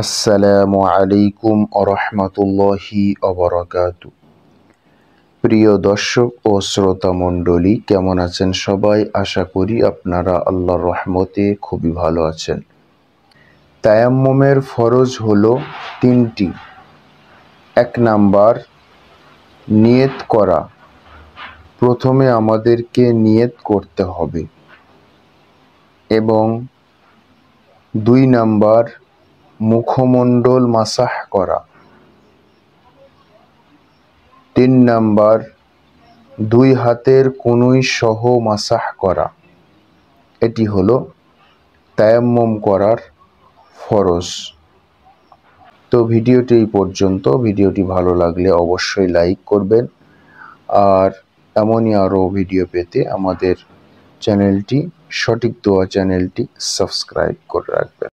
আসসালামু আলাইকুম আরহামাতুল্লাহি ওয়াবারাকাতু। প্রিয় দর্শক ও শ্রোতা মণ্ডলী, কেমন আছেন সবাই? আশা করি আপনারা আল্লাহর রহমতে খুবই ভালো আছেন। তায়াম্মুমের ফরজ হলো 3টি। 1 নাম্বার, নিয়ত করা। প্রথমে আমাদেরকে নিয়ত করতে হবে। এবং 2 নাম্বার, মুখমণ্ডল মাসাহ করা। 3 নাম্বার, 2 হাতের কনুই সহ মাসাহ করা। এটি হলো তায়াম্মুম করার ফরজ। তো ভিডিওটি এই পর্যন্ত। ভিডিওটি ভালো লাগলে অবশ্যই লাইক করবেন, আর এমনই আরও ভিডিও পেতে আমাদের চ্যানেলটি, সঠিক দোয়া চ্যানেলটি সাবস্ক্রাইব করে রাখবেন।